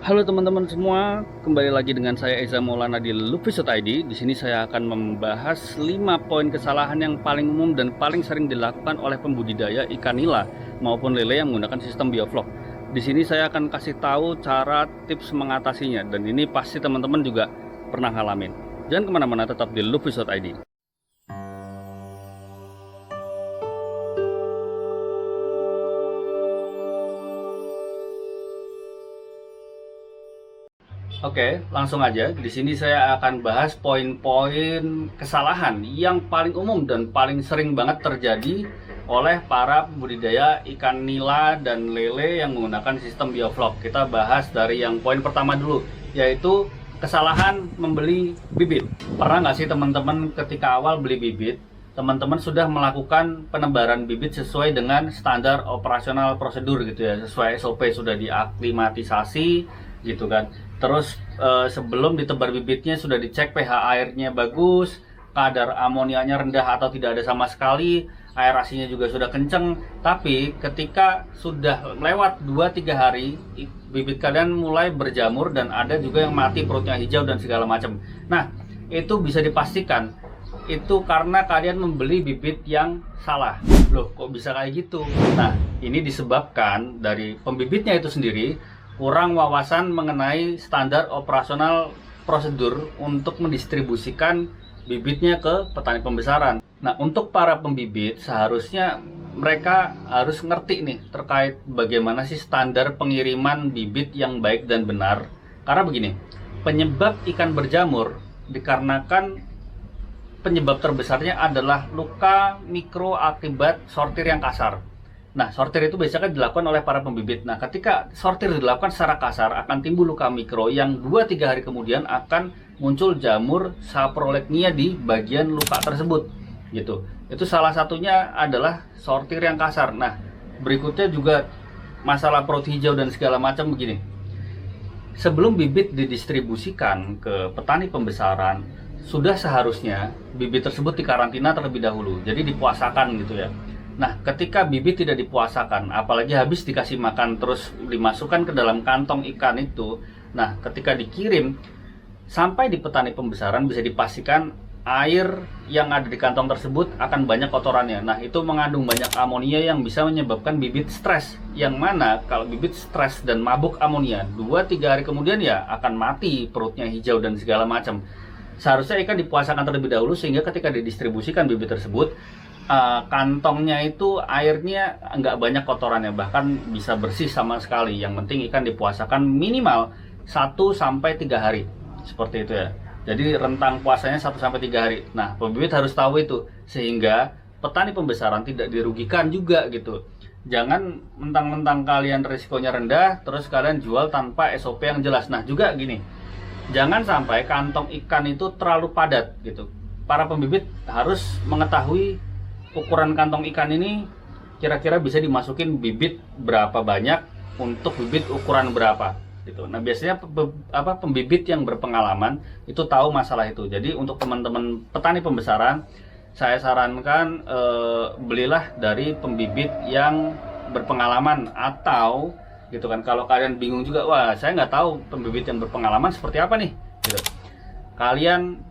Halo teman-teman semua, kembali lagi dengan saya Eza Maulana di Luffy.id. Di sini saya akan membahas 5 poin kesalahan yang paling umum dan paling sering dilakukan oleh pembudidaya ikan nila maupun lele yang menggunakan sistem bioflok. Di sini saya akan kasih tahu cara tips mengatasinya, dan ini pasti teman-teman juga pernah ngalamin. Jangan kemana-mana, tetap di Luffy.id. Oke, langsung aja. Di sini saya akan bahas poin-poin kesalahan yang paling umum dan paling sering banget terjadi oleh para budidaya ikan nila dan lele yang menggunakan sistem bioflok. Kita bahas dari yang poin pertama dulu, yaitu kesalahan membeli bibit. Pernah nggak sih teman-teman ketika awal beli bibit, teman-teman sudah melakukan penebaran bibit sesuai dengan standar operasional prosedur gitu ya, sesuai SOP, sudah diaklimatisasi gitu kan. Terus sebelum ditebar bibitnya sudah dicek pH airnya bagus, kadar amonianya rendah atau tidak ada sama sekali, aerasinya juga sudah kenceng. Tapi ketika sudah lewat 2-3 hari, bibit kalian mulai berjamur dan ada juga yang mati, perutnya hijau dan segala macam. Nah, itu bisa dipastikan itu karena kalian membeli bibit yang salah. Loh, kok bisa kayak gitu? Nah, ini disebabkan dari pembibitnya itu sendiri kurang wawasan mengenai standar operasional prosedur untuk mendistribusikan bibitnya ke petani pembesaran. Nah, untuk para pembibit seharusnya mereka harus ngerti nih terkait bagaimana sih standar pengiriman bibit yang baik dan benar. Karena begini, penyebab ikan berjamur dikarenakan penyebab terbesarnya adalah luka mikro akibat sortir yang kasar. Nah, sortir itu biasanya dilakukan oleh para pembibit. Nah, ketika sortir dilakukan secara kasar, akan timbul luka mikro yang 2-3 hari kemudian akan muncul jamur saprolegnia di bagian luka tersebut. Gitu. Itu salah satunya adalah sortir yang kasar. Nah, berikutnya juga masalah perut hijau dan segala macam begini. Sebelum bibit didistribusikan ke petani pembesaran, sudah seharusnya bibit tersebut dikarantina terlebih dahulu. Jadi dipuasakan gitu ya. Nah, ketika bibit tidak dipuasakan, apalagi habis dikasih makan terus dimasukkan ke dalam kantong ikan itu, nah ketika dikirim sampai di petani pembesaran bisa dipastikan air yang ada di kantong tersebut akan banyak kotorannya. Nah, itu mengandung banyak amonia yang bisa menyebabkan bibit stres. Yang mana kalau bibit stres dan mabuk amonia, 2-3 hari kemudian ya akan mati, perutnya hijau dan segala macam. Seharusnya ikan dipuasakan terlebih dahulu sehingga ketika didistribusikan bibit tersebut, kantongnya itu airnya nggak banyak kotorannya, bahkan bisa bersih sama sekali. Yang penting ikan dipuasakan minimal 1-3 hari, seperti itu ya. Jadi rentang puasanya 1-3 hari. Nah, pembibit harus tahu itu sehingga petani pembesaran tidak dirugikan juga gitu. Jangan mentang-mentang kalian risikonya rendah terus kalian jual tanpa SOP yang jelas. Nah, juga gini, jangan sampai kantong ikan itu terlalu padat gitu. Para pembibit harus mengetahui ukuran kantong ikan ini kira-kira bisa dimasukin bibit berapa banyak untuk bibit ukuran berapa gitu. Nah, biasanya pembibit yang berpengalaman itu tahu masalah itu. Jadi untuk teman-teman petani pembesaran, saya sarankan belilah dari pembibit yang berpengalaman, atau gitu kan, kalau kalian bingung juga, wah saya nggak tahu pembibit yang berpengalaman seperti apa nih gitu, kalian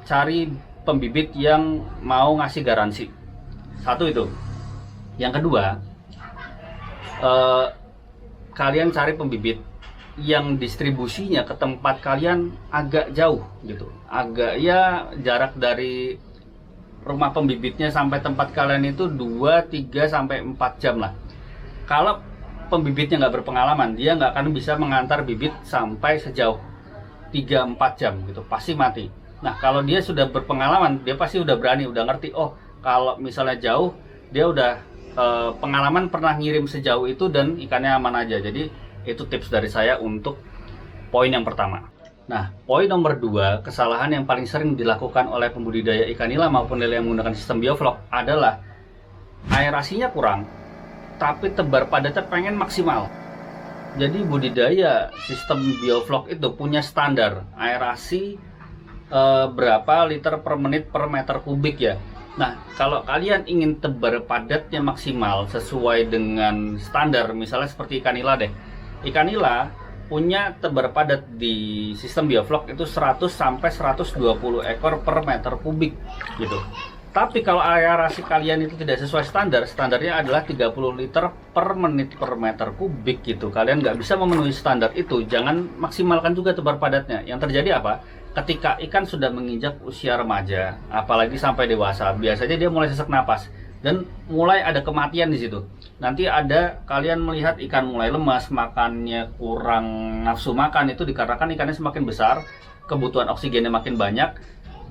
cari pembibit yang mau ngasih garansi. Satu itu. Yang kedua, kalian cari pembibit yang distribusinya ke tempat kalian agak jauh gitu, agak ya jarak dari rumah pembibitnya sampai tempat kalian itu 2-3-4 jam lah. Kalau pembibitnya nggak berpengalaman, dia nggak akan bisa mengantar bibit sampai sejauh 3-4 jam gitu, pasti mati. Nah, kalau dia sudah berpengalaman, dia pasti udah berani, udah ngerti, oh kalau misalnya jauh, dia udah pengalaman pernah ngirim sejauh itu dan ikannya aman aja. Jadi itu tips dari saya untuk poin yang pertama. Nah, poin nomor 2, kesalahan yang paling sering dilakukan oleh pembudidaya ikan nila maupun lele yang menggunakan sistem bioflok adalah aerasinya kurang, tapi tebar padatnya pengen maksimal. Jadi budidaya sistem bioflok itu punya standar aerasi berapa liter per menit per meter kubik ya. Nah, kalau kalian ingin tebar padatnya maksimal sesuai dengan standar, misalnya seperti ikan nila deh. Ikan nila punya tebar padat di sistem bioflok itu 100 sampai 120 ekor per meter kubik gitu. Tapi kalau aerasi kalian itu tidak sesuai standar, standarnya adalah 30 liter per menit per meter kubik gitu. Kalian nggak bisa memenuhi standar itu, jangan maksimalkan juga tebar padatnya. Yang terjadi apa? Ketika ikan sudah menginjak usia remaja, apalagi sampai dewasa, biasanya dia mulai sesak napas dan mulai ada kematian di situ. Nanti ada kalian melihat ikan mulai lemas, makannya kurang nafsu makan, itu dikarenakan ikannya semakin besar, kebutuhan oksigennya makin banyak,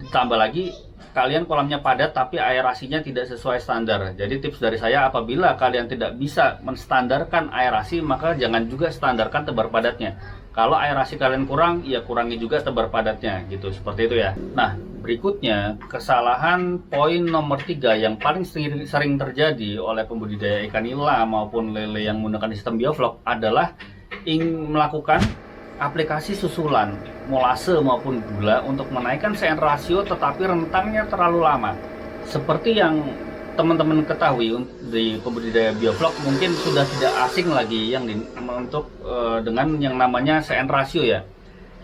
ditambah lagi kalian kolamnya padat tapi aerasinya tidak sesuai standar. Jadi tips dari saya, apabila kalian tidak bisa menstandarkan aerasi, maka jangan juga standarkan tebar padatnya. Kalau aerasi kalian kurang, ya kurangi juga tebar padatnya gitu, seperti itu ya. Nah, berikutnya kesalahan poin nomor 3 yang paling sering terjadi oleh pembudidaya ikan nila maupun lele yang menggunakan sistem bioflok adalah melakukan aplikasi susulan molase maupun gula untuk menaikkan CN rasio tetapi rentangnya terlalu lama. Seperti yang teman-teman ketahui di pembudidaya bioflok, mungkin sudah tidak asing lagi dengan yang namanya CN rasio ya.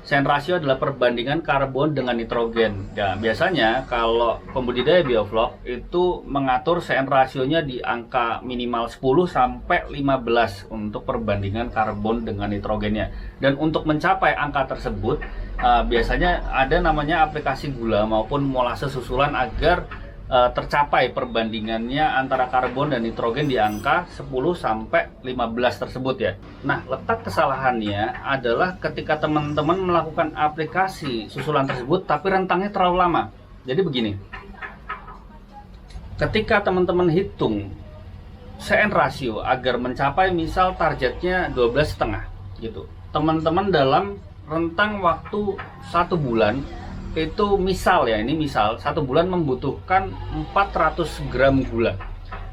CN rasio adalah perbandingan karbon dengan nitrogen. Ya, biasanya kalau pembudidaya bioflok itu mengatur CN rasionya di angka minimal 10 sampai 15 untuk perbandingan karbon dengan nitrogennya. Dan untuk mencapai angka tersebut, biasanya ada namanya aplikasi gula maupun molase susulan agar tercapai perbandingannya antara karbon dan nitrogen di angka 10 sampai 15 tersebut ya. Nah, letak kesalahannya adalah ketika teman-teman melakukan aplikasi susulan tersebut tapi rentangnya terlalu lama. Jadi begini, ketika teman-teman hitung CN rasio agar mencapai misal targetnya 12,5 gitu, teman-teman dalam rentang waktu 1 bulan itu misal 1 bulan membutuhkan 400 gram gula.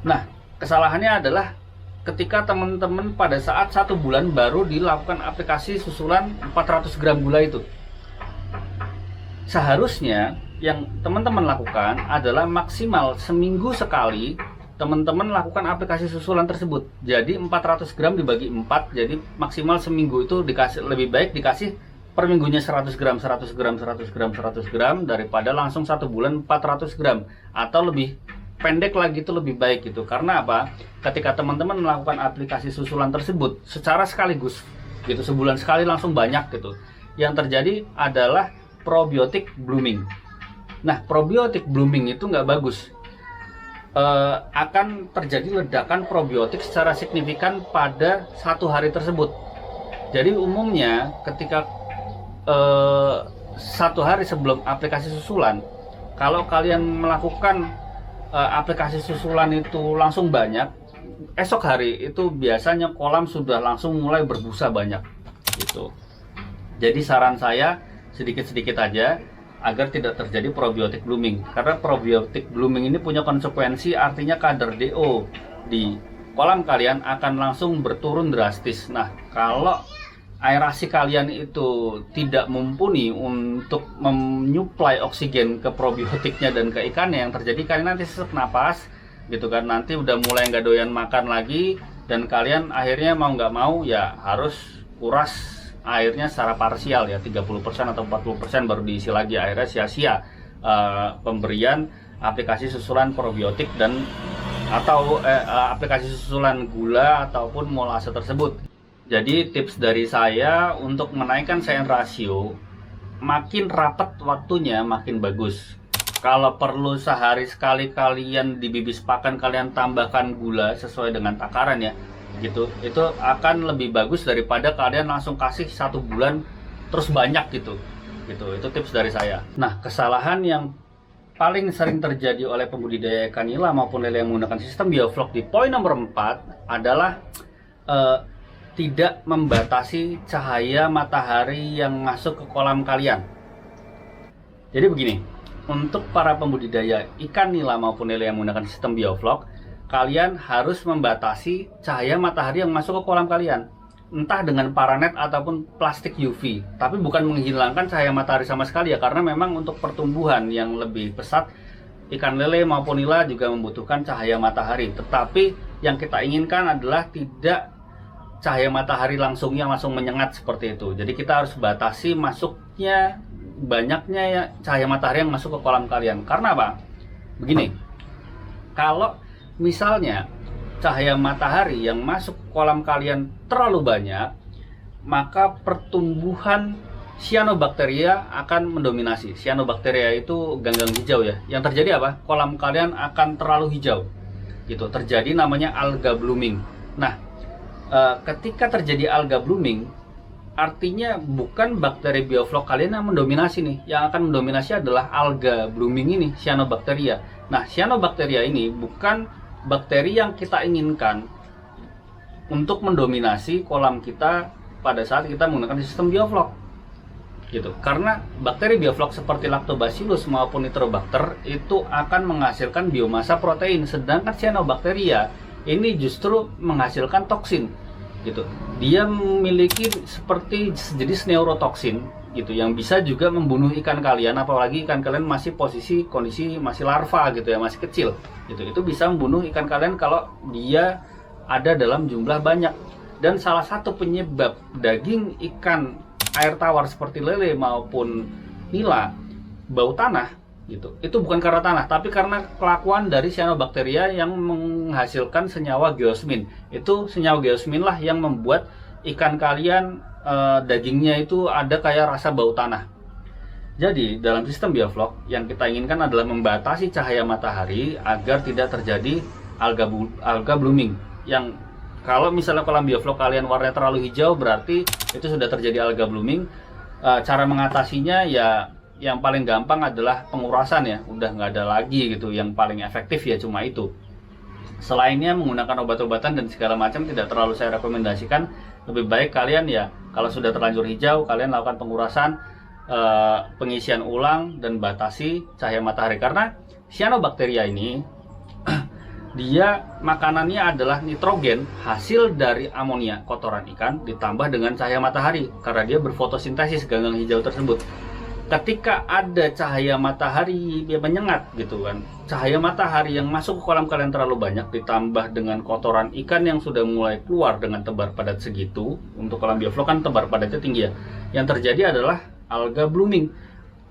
Nah, kesalahannya adalah ketika teman-teman pada saat 1 bulan baru dilakukan aplikasi susulan 400 gram gula itu. Seharusnya yang teman-teman lakukan adalah maksimal seminggu sekali teman-teman lakukan aplikasi susulan tersebut. Jadi 400 gram dibagi 4, jadi maksimal seminggu itu lebih baik dikasih per minggunya 100 gram, 100 gram, 100 gram, 100 gram daripada langsung 1 bulan 400 gram. Atau lebih pendek lagi itu lebih baik gitu. Karena apa? Ketika teman-teman melakukan aplikasi susulan tersebut secara sekaligus gitu, sebulan sekali langsung banyak gitu, yang terjadi adalah probiotik blooming. Nah, probiotik blooming itu nggak bagus. Akan terjadi ledakan probiotik secara signifikan pada 1 hari tersebut. Jadi umumnya ketika 1 hari sebelum aplikasi susulan, kalau kalian melakukan aplikasi susulan itu langsung banyak, esok hari itu biasanya kolam sudah langsung mulai berbusa banyak gitu. Jadi saran saya sedikit-sedikit aja agar tidak terjadi probiotik blooming, karena probiotik blooming ini punya konsekuensi, artinya kadar DO di kolam kalian akan langsung berturun drastis. Nah, kalau aerasi kalian itu tidak mumpuni untuk menyuplai oksigen ke probiotiknya dan ke ikannya, yang terjadi kalian nanti sesak napas gitu kan, nanti udah mulai nggak doyan makan lagi, dan kalian akhirnya mau nggak mau ya harus kuras airnya secara parsial ya, 30% atau 40% baru diisi lagi, akhirnya sia-sia pemberian aplikasi susulan probiotik dan atau aplikasi susulan gula ataupun molase tersebut. Jadi tips dari saya untuk menaikkan CN rasio, makin rapat waktunya makin bagus. Kalau perlu sehari sekali kalian di bibis pakan kalian tambahkan gula sesuai dengan takaran ya gitu, itu akan lebih bagus daripada kalian langsung kasih 1 bulan terus banyak gitu. Itu tips dari saya. Nah, kesalahan yang paling sering terjadi oleh pembudidaya ikan nila maupun lele yang menggunakan sistem bioflok di poin nomor 4 adalah tidak membatasi cahaya matahari yang masuk ke kolam kalian. Jadi begini, untuk para pembudidaya ikan nila maupun lele yang menggunakan sistem bioflok, kalian harus membatasi cahaya matahari yang masuk ke kolam kalian, entah dengan paranet ataupun plastik UV, tapi bukan menghilangkan cahaya matahari sama sekali ya, karena memang untuk pertumbuhan yang lebih pesat ikan lele maupun nila juga membutuhkan cahaya matahari. Tetapi yang kita inginkan adalah tidak cahaya matahari langsungnya langsung menyengat seperti itu. Jadi kita harus batasi masuknya banyaknya ya cahaya matahari yang masuk ke kolam kalian. Karena apa? Begini, kalau misalnya cahaya matahari yang masuk ke kolam kalian terlalu banyak, maka pertumbuhan cyanobacteria akan mendominasi. Cyanobacteria itu ganggang hijau ya. Yang terjadi apa? Kolam kalian akan terlalu hijau. Gitu. Terjadi namanya alga blooming. Nah, ketika terjadi alga blooming, artinya bukan bakteri bioflok kalian yang mendominasi nih. Yang akan mendominasi adalah alga blooming ini, cyanobacteria. Nah, cyanobacteria ini bukan bakteri yang kita inginkan untuk mendominasi kolam kita pada saat kita menggunakan sistem bioflok. Gitu. Karena bakteri bioflok seperti Lactobacillus maupun Nitrobacter itu akan menghasilkan biomasa protein, sedangkan cyanobacteria ini justru menghasilkan toksin. Gitu. Dia memiliki seperti sejenis neurotoksin gitu yang bisa juga membunuh ikan kalian, apalagi ikan kalian masih kondisi masih larva gitu ya, masih kecil. Gitu. Itu bisa membunuh ikan kalian kalau dia ada dalam jumlah banyak. Dan salah satu penyebab daging ikan air tawar seperti lele maupun nila bau tanah gitu, itu bukan karena tanah, tapi karena kelakuan dari cyanobacteria yang menghasilkan senyawa geosmin. Itu senyawa geosmin lah yang membuat ikan kalian dagingnya itu ada kayak rasa bau tanah. Jadi dalam sistem bioflok yang kita inginkan adalah membatasi cahaya matahari agar tidak terjadi alga blooming. Yang kalau misalnya kolam bioflok kalian warnanya terlalu hijau, berarti itu sudah terjadi alga blooming. Cara mengatasinya ya yang paling gampang adalah pengurasan ya, udah nggak ada lagi gitu. Yang paling efektif ya cuma itu. Selainnya menggunakan obat-obatan dan segala macam tidak terlalu saya rekomendasikan. Lebih baik kalian ya kalau sudah terlanjur hijau, kalian lakukan pengurasan, pengisian ulang dan batasi cahaya matahari. Karena cyanobacteria ini dia makanannya adalah nitrogen hasil dari amonia kotoran ikan ditambah dengan cahaya matahari karena dia berfotosintesis ganggang hijau tersebut. Ketika ada cahaya matahari dia menyengat gitu kan, cahaya matahari yang masuk ke kolam kalian terlalu banyak ditambah dengan kotoran ikan yang sudah mulai keluar dengan tebar padat segitu. Untuk kolam bioflok kan tebar padatnya tinggi ya. Yang terjadi adalah alga blooming.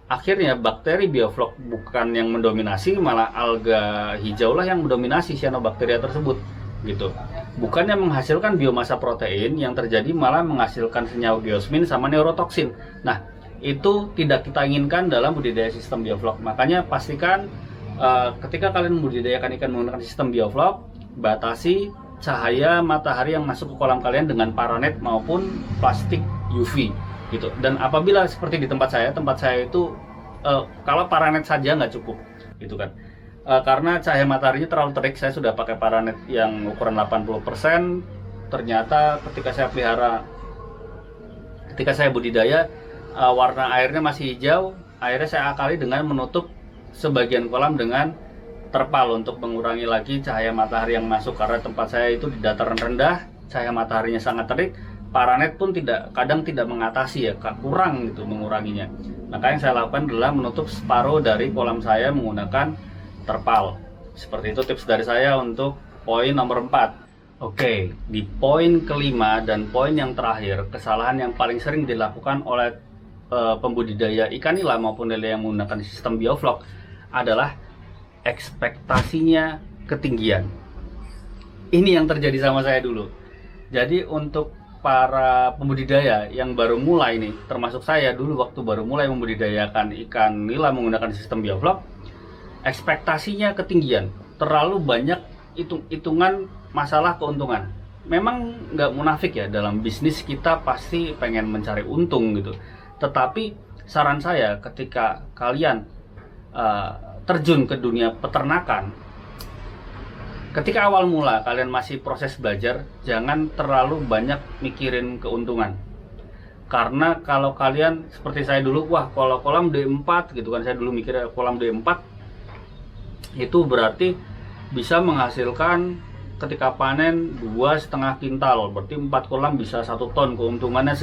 Akhirnya bakteri bioflok bukan yang mendominasi, malah alga hijau lah yang mendominasi cyanobacteria tersebut gitu. Bukannya menghasilkan biomasa protein, yang terjadi malah menghasilkan senyawa geosmin sama neurotoksin. Nah, itu tidak kita inginkan dalam budidaya sistem bioflok. Makanya pastikan ketika kalian membudidayakan ikan menggunakan sistem bioflok, batasi cahaya matahari yang masuk ke kolam kalian dengan paranet maupun plastik UV gitu. Dan apabila seperti di tempat saya itu kalau paranet saja nggak cukup gitu kan, karena cahaya mataharinya terlalu terik. Saya sudah pakai paranet yang ukuran 80%. Ternyata ketika saya budidaya, warna airnya masih hijau. Akhirnya saya akali dengan menutup sebagian kolam dengan terpal untuk mengurangi lagi cahaya matahari yang masuk, karena tempat saya itu di dataran rendah, cahaya mataharinya sangat terik. Paranet pun kadang tidak mengatasi ya, kurang gitu menguranginya. Maka yang saya lakukan adalah menutup separuh dari kolam saya menggunakan terpal. Seperti itu tips dari saya untuk poin nomor 4. Oke, di poin kelima dan poin yang terakhir, kesalahan yang paling sering dilakukan oleh pembudidaya ikan nila maupun lele yang menggunakan sistem bioflok adalah ekspektasinya ketinggian. Ini yang terjadi sama saya dulu. Jadi untuk para pembudidaya yang baru mulai nih, termasuk saya dulu waktu baru mulai membudidayakan ikan nila menggunakan sistem bioflok, ekspektasinya ketinggian, terlalu banyak hitungan masalah keuntungan. Memang nggak munafik ya, dalam bisnis kita pasti pengen mencari untung gitu. Tetapi saran saya ketika kalian terjun ke dunia peternakan, ketika awal mula kalian masih proses belajar, jangan terlalu banyak mikirin keuntungan. Karena kalau kalian seperti saya dulu, wah kalau kolam D4 gitu kan, saya dulu mikir kolam D4 itu berarti bisa menghasilkan ketika panen 2,5 kintal, berarti 4 kolam bisa 1 ton, keuntungannya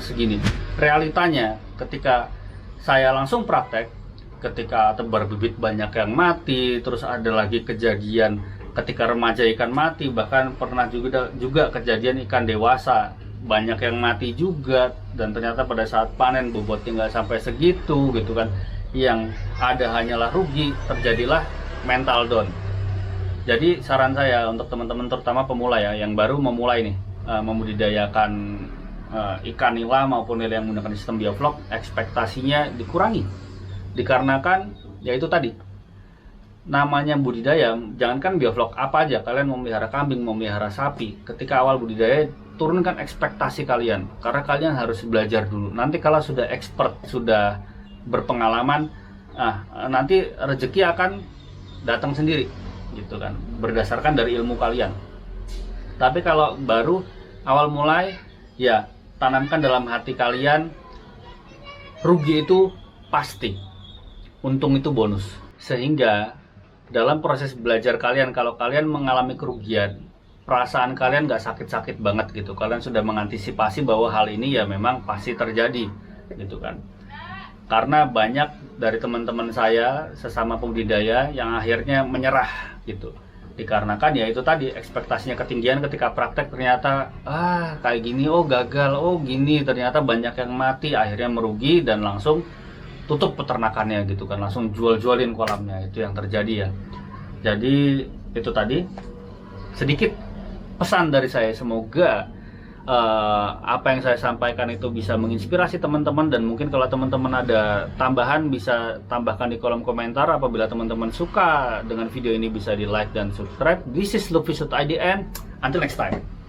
segini. Realitanya ketika saya langsung praktek, ketika tebar bibit banyak yang mati, terus ada lagi kejadian ketika remaja ikan mati, bahkan pernah juga kejadian ikan dewasa banyak yang mati juga, dan ternyata pada saat panen bobotnya nggak sampai segitu gitu kan, yang ada hanyalah rugi, terjadilah mental down. Jadi saran saya untuk teman-teman terutama pemula ya, yang baru memulai nih membudidayakan ikan nila maupun lele yang menggunakan sistem bioflok, ekspektasinya dikurangi, dikarenakan yaitu tadi, namanya budidaya, jangankan bioflok, apa aja, kalian mau melihara kambing, mau melihara sapi, ketika awal budidaya turunkan ekspektasi kalian, karena kalian harus belajar dulu. Nanti kalau sudah expert, sudah berpengalaman, nanti rezeki akan datang sendiri gitu kan, berdasarkan dari ilmu kalian. Tapi kalau baru awal mulai, ya tanamkan dalam hati kalian, rugi itu pasti, untung itu bonus. Sehingga dalam proses belajar kalian, kalau kalian mengalami kerugian, perasaan kalian nggak sakit-sakit banget gitu. Kalian sudah mengantisipasi bahwa hal ini ya memang pasti terjadi gitu kan. Karena banyak dari teman-teman saya sesama pembudidaya yang akhirnya menyerah gitu, dikarenakan ya itu tadi, ekspektasinya ketinggian, ketika praktek ternyata kayak gini, oh gagal, oh gini, ternyata banyak yang mati, akhirnya merugi dan langsung tutup peternakannya gitu kan, langsung jual-jualin kolamnya. Itu yang terjadi ya. Jadi itu tadi sedikit pesan dari saya, semoga apa yang saya sampaikan itu bisa menginspirasi teman-teman, dan mungkin kalau teman-teman ada tambahan bisa tambahkan di kolom komentar. Apabila teman-teman suka dengan video ini bisa di like dan subscribe. This is Luffy Sud IDN, until next time.